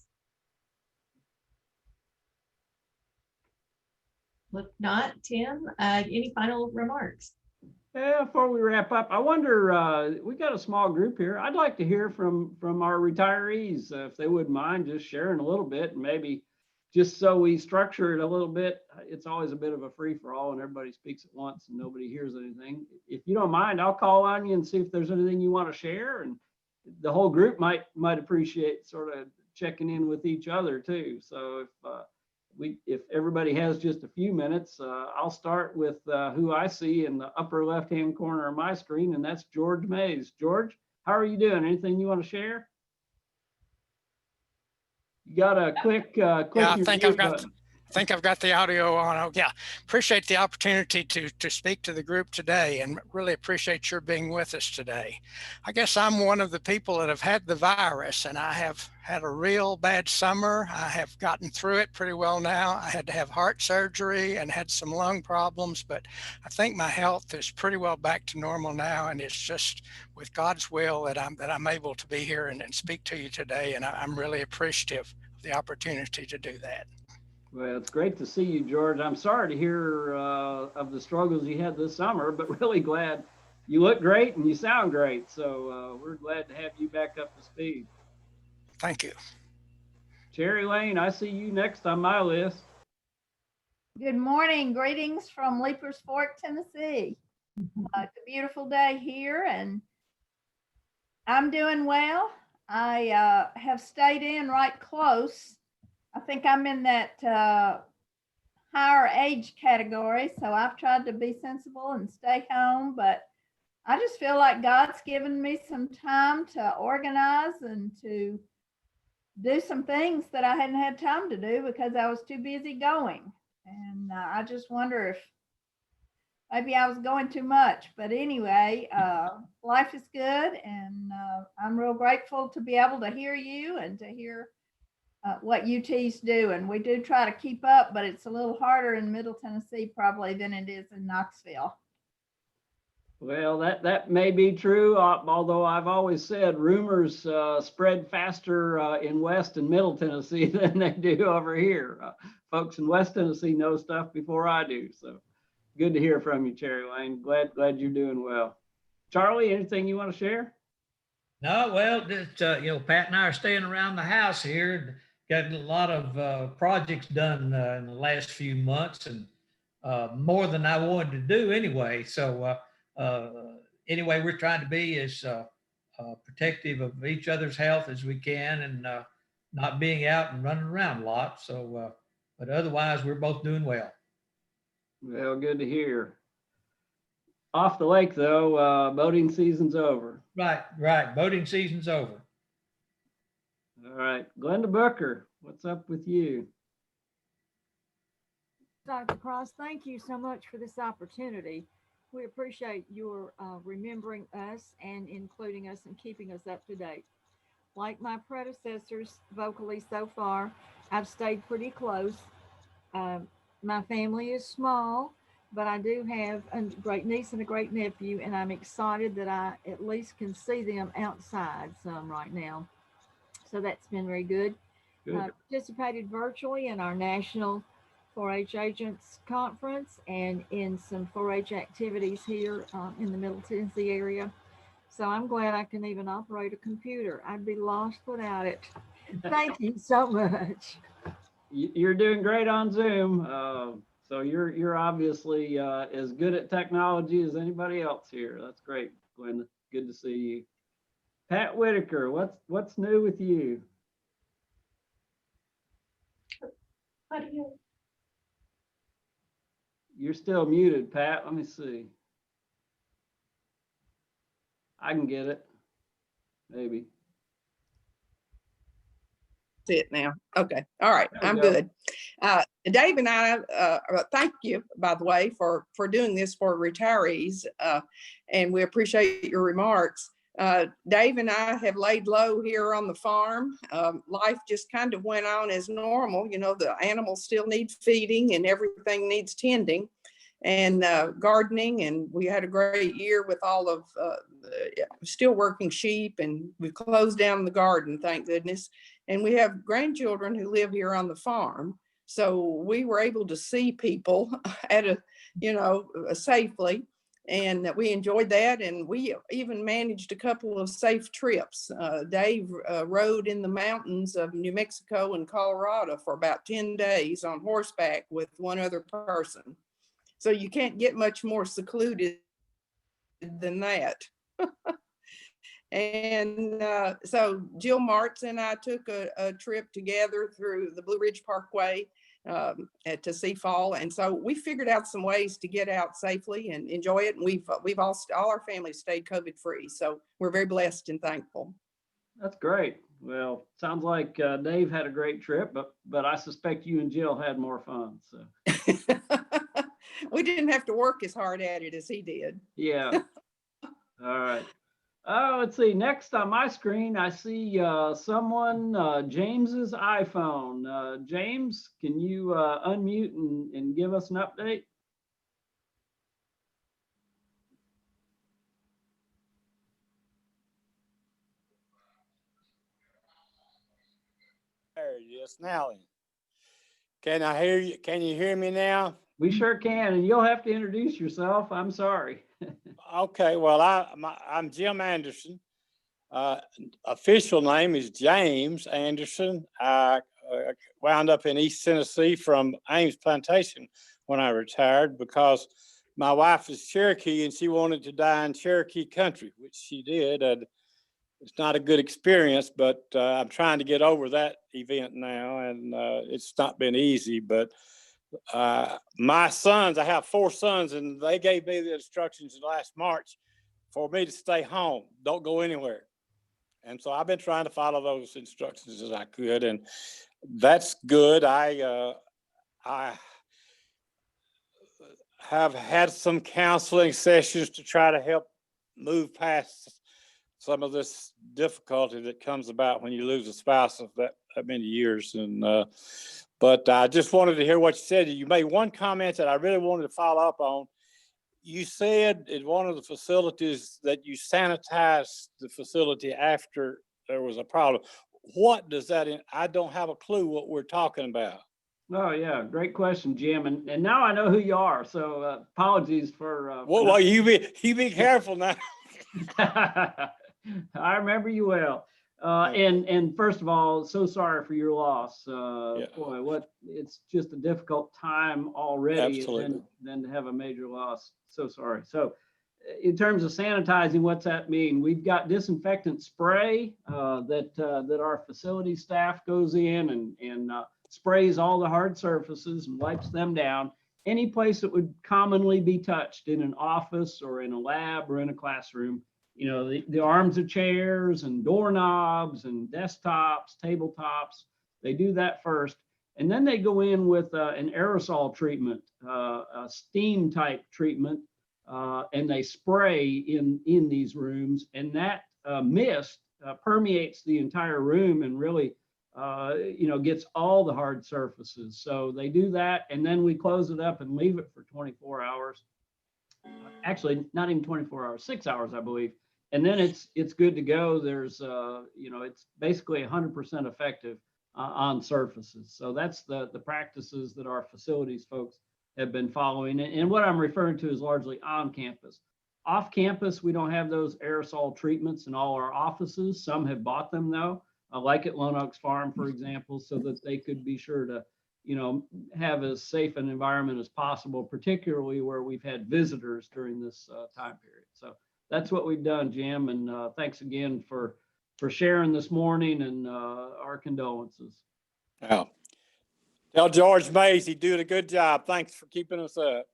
If not, Tim, any final remarks? Yeah, before we wrap up, I wonder, we got a small group here. I'd like to hear from our retirees, if they wouldn't mind just sharing a little bit, and maybe just so we structure it a little bit. It's always a bit of a free for all and everybody speaks at once and nobody hears anything. If you don't mind, I'll call on you and see if there's anything you want to share, and the whole group might appreciate sort of checking in with each other too. So if everybody has just a few minutes, I'll start with who I see in the upper left-hand corner of my screen, and that's George Mays. George, how are you doing? Anything you want to share? You got a click Yeah, I your think mute button. I've got the audio on. Oh, yeah. Appreciate the opportunity to speak to the group today, and really appreciate your being with us today. I guess I'm one of the people that have had the virus, and I have had a real bad summer. I have gotten through it pretty well now. I had to have heart surgery and had some lung problems, but I think my health is pretty well back to normal now, and it's just with God's will that I'm able to be here and speak to you today, and I'm really appreciative of the opportunity to do that. Well, it's great to see you, George. I'm sorry to hear of the struggles you had this summer, but really glad you look great and you sound great. So we're glad to have you back up to speed. Thank you. Cherry Lane, I see you next on my list. Good morning. Greetings from Leapers Fork, Tennessee. It's a beautiful day here, and I'm doing well. I have stayed in right close. I think I'm in that higher age category, so I've tried to be sensible and stay home, but I just feel like God's given me some time to organize and to do some things that I hadn't had time to do because I was too busy going. And I just wonder if maybe I was going too much. But anyway, life is good, and I'm real grateful to be able to hear you and to hear what UT's do. And we do try to keep up, but it's a little harder in Middle Tennessee probably than it is in Knoxville. Well, that may be true, although I've always said rumors spread faster in West and Middle Tennessee than they do over here. Folks in West Tennessee know stuff before I do. So good to hear from you, Cherry Lane. Glad you're doing well. Charlie, anything you want to share? No, well, just, Pat and I are staying around the house here. Got a lot of projects done in the last few months, and more than I wanted to do anyway. So anyway, we're trying to be as protective of each other's health as we can, and not being out and running around a lot. So, but otherwise, we're both doing well. Well, good to hear. Off the lake, though, boating season's over. Right. Boating season's over. All right. Glenda Booker, what's up with you? Dr. Cross, thank you so much for this opportunity. We appreciate your remembering us and including us and keeping us up to date. Like my predecessors vocally so far, I've stayed pretty close. My family is small, but I do have a great niece and a great nephew, and I'm excited that I at least can see them outside some right now. So that's been very good. Participated virtually in our national 4-H Agents Conference and in some 4-H activities here in the Middle Tennessee area. So I'm glad I can even operate a computer. I'd be lost without it. Thank you so much. You're doing great on Zoom. So you're obviously as good at technology as anybody else here. That's great, Glenda. Good to see you. Pat Whitaker, what's new with you? You're still muted, Pat. Let me see. I can get it. Maybe. It now. Okay. All right. There we I'm go. good. Dave and I, thank you, by the way, for doing this for retirees. And we appreciate your remarks. Dave and I have laid low here on the farm. Life just kind of went on as normal. You know, the animals still need feeding and everything needs tending and gardening. And we had a great year with all of still working sheep, and we've closed down the garden, thank goodness. And we have grandchildren who live here on the farm. So we were able to see people at safely. And we enjoyed that. And we even managed a couple of safe trips. Dave rode in the mountains of New Mexico and Colorado for about 10 days on horseback with one other person. So you can't get much more secluded than that. And so Jill Martz and I took a trip together through the Blue Ridge Parkway to see fall. And so we figured out some ways to get out safely and enjoy it. And we've all our families stayed COVID free. So we're very blessed and thankful. That's great. Well, sounds like Dave had a great trip, but I suspect you and Jill had more fun. So we didn't have to work as hard at it as he did. Yeah. All right. Oh, let's see. Next on my screen, I see someone, James's iPhone. James, can you unmute and give us an update? There it is now. Can I hear you? Can you hear me now? We sure can, and you'll have to introduce yourself. I'm sorry. Okay, well, I'm Jim Anderson. Official name is James Anderson. I wound up in East Tennessee from Ames Plantation when I retired because my wife is Cherokee and she wanted to die in Cherokee country, which she did. And it's not a good experience, but I'm trying to get over that event now, and it's not been easy. But my sons, I have 4 sons, and they gave me the instructions last March for me to stay home, don't go anywhere. And so I've been trying to follow those instructions as I could, and that's good. I have had some counseling sessions to try to help move past some of this difficulty that comes about when you lose a spouse of that many years. And but I just wanted to hear what you said. You made one comment that I really wanted to follow up on. You said in one of the facilities that you sanitized the facility after there was a problem. What does that mean? I don't have a clue what we're talking about. Oh yeah, great question, Jim. And now I know who you are. So apologies for. Well, you be careful now. I remember you well. And first of all, so sorry for your loss. Yeah. Boy, it's just a difficult time already. Absolutely. And then to have a major loss. So sorry. So in terms of sanitizing, what's that mean? We've got disinfectant spray that our facility staff goes in and sprays all the hard surfaces and wipes them down. Any place that would commonly be touched in an office or in a lab or in a classroom. You know, the arms of chairs and doorknobs and desktops, tabletops, they do that first. And then they go in with an aerosol treatment, a steam type treatment, and they spray in these rooms. And that mist permeates the entire room and really, gets all the hard surfaces. So they do that, and then we close it up and leave it for 24 hours. Actually, not even 24 hours, 6 hours, I believe. And then it's good to go. There's, it's basically 100% effective on surfaces. So that's the practices that our facilities folks have been following. And what I'm referring to is largely on campus. Off campus, we don't have those aerosol treatments in all our offices. Some have bought them though, like at Lone Oaks Farm, for example, so that they could be sure have as safe an environment as possible, particularly where we've had visitors during this time period. So that's what we've done, Jim. And thanks again for sharing this morning, and our condolences. Wow. Tell George Mays he did a good job. Thanks for keeping us up.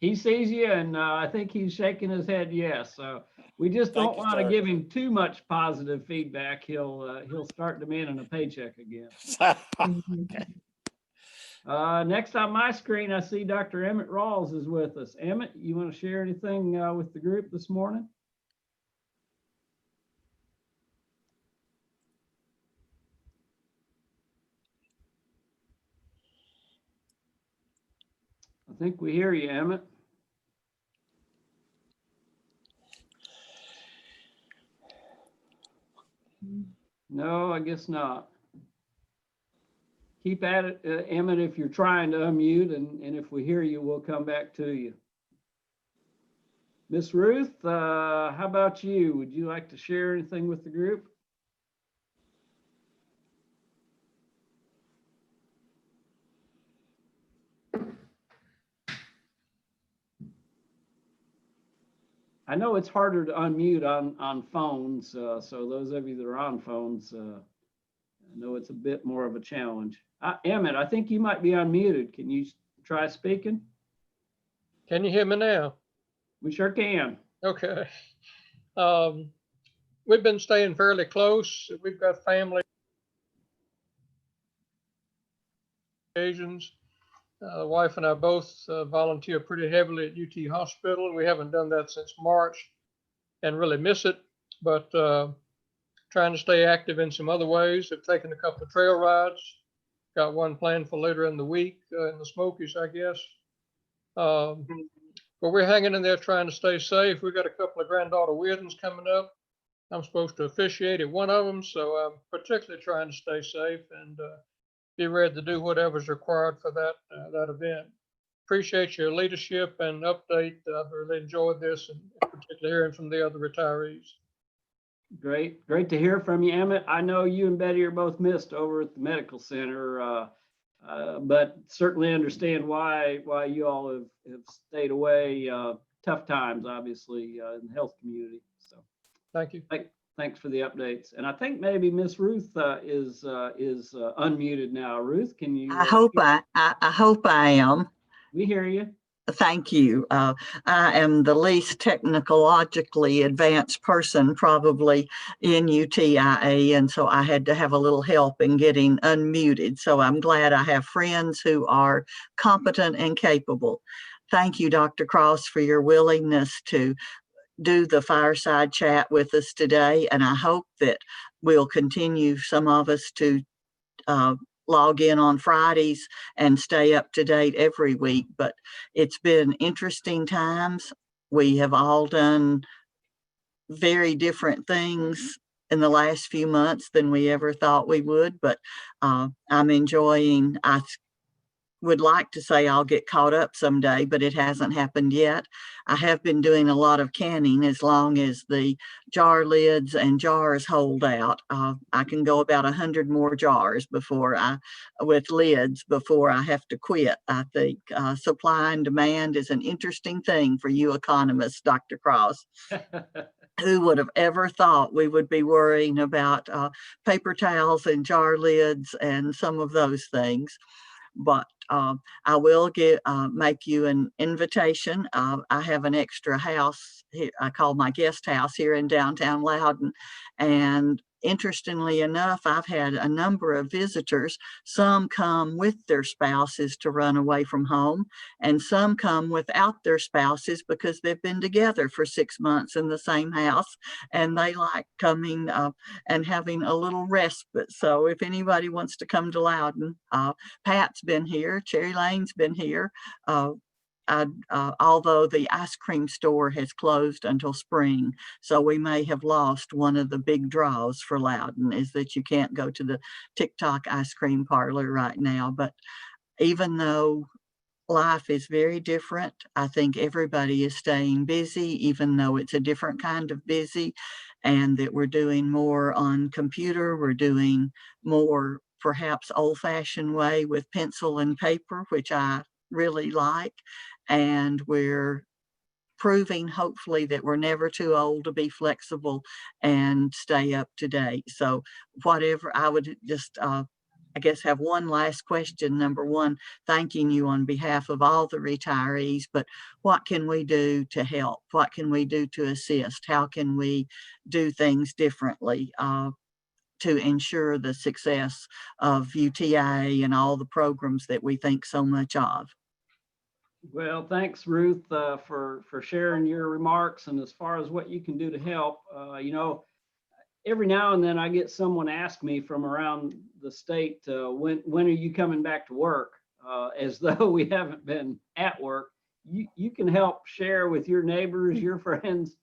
He sees you, and I think he's shaking his head yes. So we just don't want to give him too much positive feedback. He'll start demanding a paycheck again. Next on my screen, I see Dr. Emmett Rawls is with us. Emmett, you want to share anything with the group this morning? I think we hear you, Emmett. No, I guess not. Keep at it, Emmett, if you're trying to unmute, and if we hear you, we'll come back to you. Miss Ruth, how about you? Would you like to share anything with the group? I know it's harder to unmute on phones, so those of you that are on phones, I know it's a bit more of a challenge. Emmett, I think you might be unmuted. Can you try speaking? Can you hear me now? We sure can. Okay. We've been staying fairly close. We've got family occasions. The wife and I both volunteer pretty heavily at UT Hospital. We haven't done that since March and really miss it, but trying to stay active in some other ways. I've taken a couple of trail rides. Got one planned for later in the week in the Smokies, I guess. But we're hanging in there trying to stay safe. We've got a couple of granddaughter weddings coming up. I'm supposed to officiate at one of them, so I'm particularly trying to stay safe and be ready to do whatever's required for that event. Appreciate your leadership and update. I've really enjoyed this, and particularly hearing from the other retirees. Great to hear from you, Emmett. I know you and Betty are both missed over at the medical center, but certainly understand why you all have stayed away. Tough times, obviously, in the health community. So thank you. Thanks for the updates. And I think maybe Miss Ruth is unmuted now. Ruth, can you? I hope I am. We hear you. Thank you. I am the least technologically advanced person probably in UTIA, and so I had to have a little help in getting unmuted. So I'm glad I have friends who are competent and capable. Thank you, Dr. Cross, for your willingness to do the fireside chat with us today, and I hope that we'll continue, some of us, to log in on Fridays and stay up to date every week. But it's been interesting times. We have all done very different things in the last few months than we ever thought we would, but I'm enjoying. I would like to say I'll get caught up someday, but it hasn't happened yet. I have been doing a lot of canning as long as the jar lids and jars hold out. I can go about 100 more jars with lids before I have to quit. I think supply and demand is an interesting thing for you economists, Dr. Cross. Who would have ever thought we would be worrying about paper towels and jar lids and some of those things? But I will make you an invitation. I have an extra house here, I call my guest house, here in downtown Loudon. And interestingly enough, I've had a number of visitors. Some come with their spouses to run away from home, and some come without their spouses because they've been together for 6 months in the same house, and they like coming and having a little respite. So if anybody wants to come to Loudon, Pat's been here, Cherry Lane's been here. Although the ice cream store has closed until spring, so we may have lost one of the big draws for Loudon, is that you can't go to the TikTok ice cream parlor right now. But even though life is very different, I think everybody is staying busy, even though it's a different kind of busy, and that we're doing more on computer, we're doing more perhaps old-fashioned way with pencil and paper, which I really like. And we're proving hopefully that we're never too old to be flexible and stay up to date. So whatever, I would just, I guess, have one last question. Number one, thanking you on behalf of all the retirees, but what can we do to help? What can we do to assist? How can we do things differently to ensure the success of UTIA and all the programs that we think so much of? Well, thanks, Ruth, for sharing your remarks. And as far as what you can do to help, every now and then I get someone ask me from around the state, when are you coming back to work? As though we haven't been at work. You can help share with your neighbors, your friends,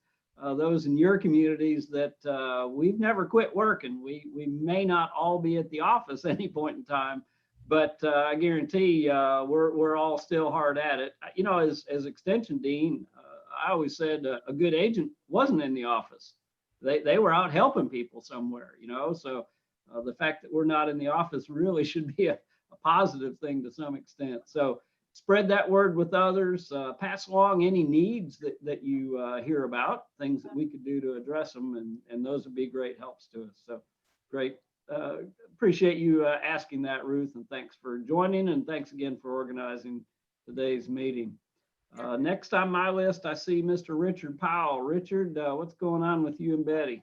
those in your communities that we've never quit working. We may not all be at the office any point in time, but I guarantee we're all still hard at it. As Extension Dean, I always said a good agent wasn't in the office. They were out helping people somewhere, so the fact that we're not in the office really should be a positive thing to some extent. So spread that word with others, pass along any needs that you hear about, things that we could do to address them, and those would be great helps to us. So great. Appreciate you asking that, Ruth, and thanks for joining, and thanks again for organizing today's meeting. Next on my list, I see Mr. Richard Powell. Richard, what's going on with you and Betty?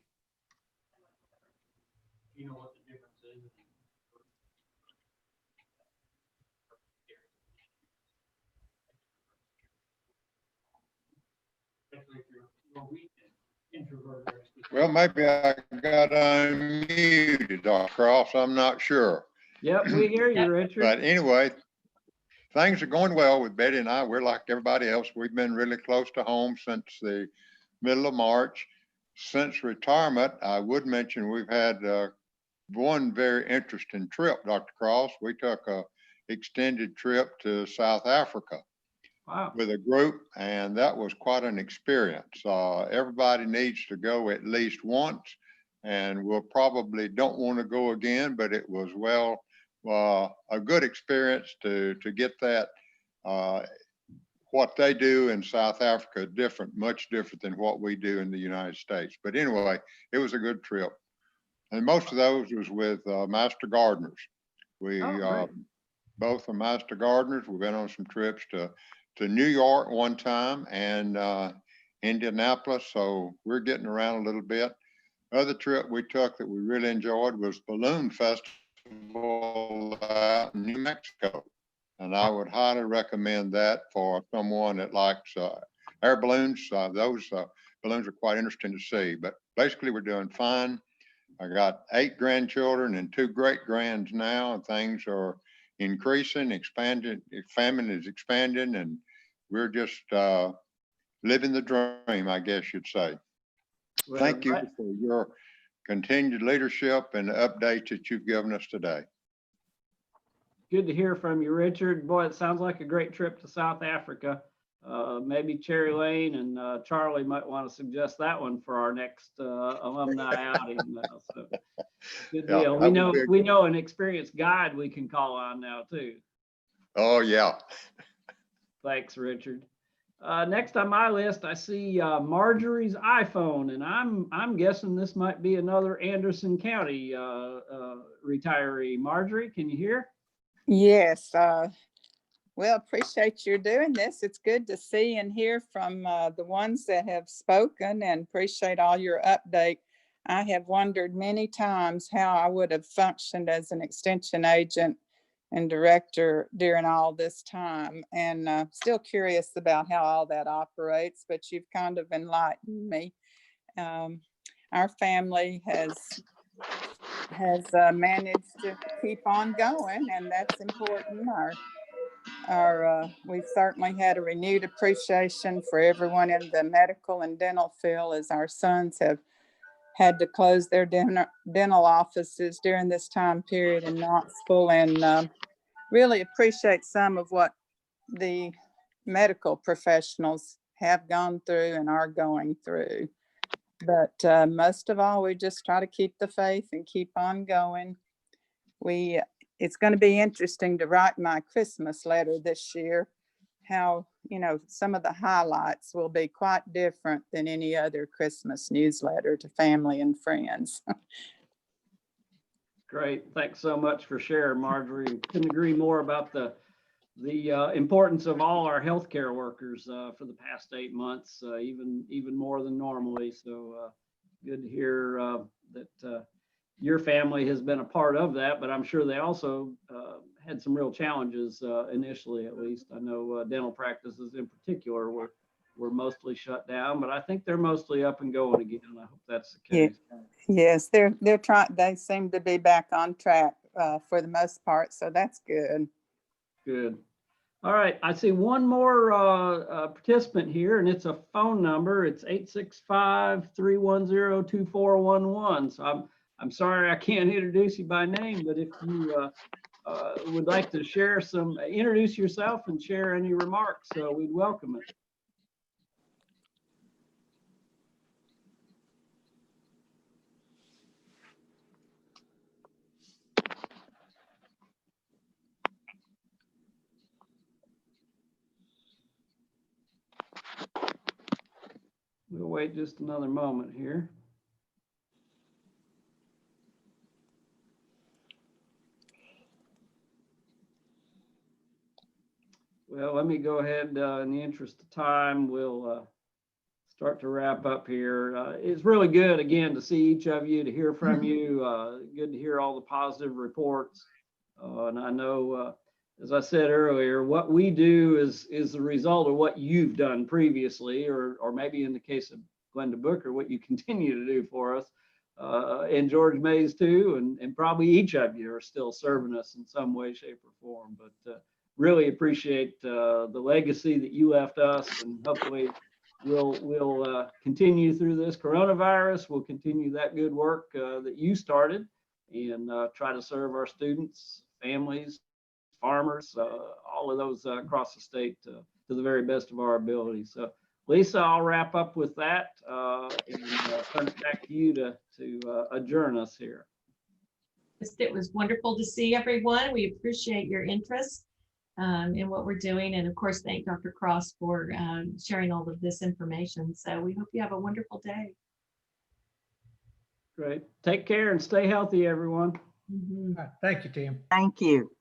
You know what the difference is? Well, maybe I got unmuted, Dr. Cross. I'm not sure. Yep, we hear you, Richard. But anyway, things are going well with Betty and I. We're like everybody else. We've been really close to home since the middle of March. Since retirement, I would mention we've had one very interesting trip, Dr. Cross. We took a extended trip to South Africa. Wow. With a group, and that was quite an experience. Everybody needs to go at least once, and we'll probably don't want to go again, but it was a good experience to get that. What they do in South Africa different, much different than what we do in the United States. But anyway, it was a good trip. And most of those was with master gardeners. We both are master gardeners. We've been on some trips to New York one time and Indianapolis. So we're getting around a little bit. Other trip we took that we really enjoyed was Balloon Festival out in New Mexico. And I would highly recommend that for someone that likes air balloons. Those balloons are quite interesting to see, but basically we're doing fine. I got 8 grandchildren and 2 great-grands now, and things are increasing, expanding. Famine is expanding, and we're just living the dream, I guess you'd say. Well, thank you for your continued leadership and the updates that you've given us today. Good to hear from you, Richard. Boy, it sounds like a great trip to South Africa. Maybe Cherry Lane and Charlie might want to suggest that one for our next alumni outing. So good deal. We know an experienced guide we can call on now too. Oh yeah. Thanks, Richard. Next on my list, I see Marjorie's iPhone, and I'm guessing this might be another Anderson County retiree. Marjorie, can you hear? Yes. Well, appreciate you doing this. It's good to see and hear from the ones that have spoken, and appreciate all your update. I have wondered many times how I would have functioned as an extension agent and director during all this time, and still curious about how all that operates, but you've kind of enlightened me. Our family has managed to keep on going, and that's important. We've certainly had a renewed appreciation for everyone in the medical and dental field, as our sons have had to close their dental offices during this time period in Knoxville, and really appreciate some of what the medical professionals have gone through and are going through. But most of all, we just try to keep the faith and keep on going. it's going to be interesting to write my Christmas letter this year. How, some of the highlights will be quite different than any other Christmas newsletter to family and friends. Great. Thanks so much for sharing, Marjorie. Couldn't agree more about the importance of all our healthcare workers for the past 8 months, even more than normally. So good to hear that your family has been a part of that, but I'm sure they also had some real challenges initially, at least. I know dental practices in particular were mostly shut down, but I think they're mostly up and going again. I hope that's the case. Yes, they're trying. They seem to be back on track for the most part, so that's good. Good. All right, I see one more participant here, and it's a phone number. It's 865-310-2411. So I'm sorry I can't introduce you by name, but if you would like to share introduce yourself and share any remarks, we'd welcome it. We'll wait just another moment here. Well, let me go ahead, in the interest of time, we'll start to wrap up here. It's really good, again, to see each of you, to hear from you. Good to hear all the positive reports. And I know, as I said earlier, what we do is the result of what you've done previously, or maybe in the case of Glenda Booker, what you continue to do for us. And George Mays too, and probably each of you are still serving us in some way, shape, or form. But really appreciate the legacy that you left us, and hopefully we'll continue through this coronavirus. We'll continue that good work that you started, and try to serve our students, families, farmers, all of those across the state to the very best of our ability. So Lisa, I'll wrap up with that and turn it back to you to adjourn us here. It was wonderful to see everyone. We appreciate your interest in what we're doing. And of course, thank Dr. Cross for sharing all of this information. So we hope you have a wonderful day. Great. Take care and stay healthy, everyone. All right. Thank you, Tim. Thank you.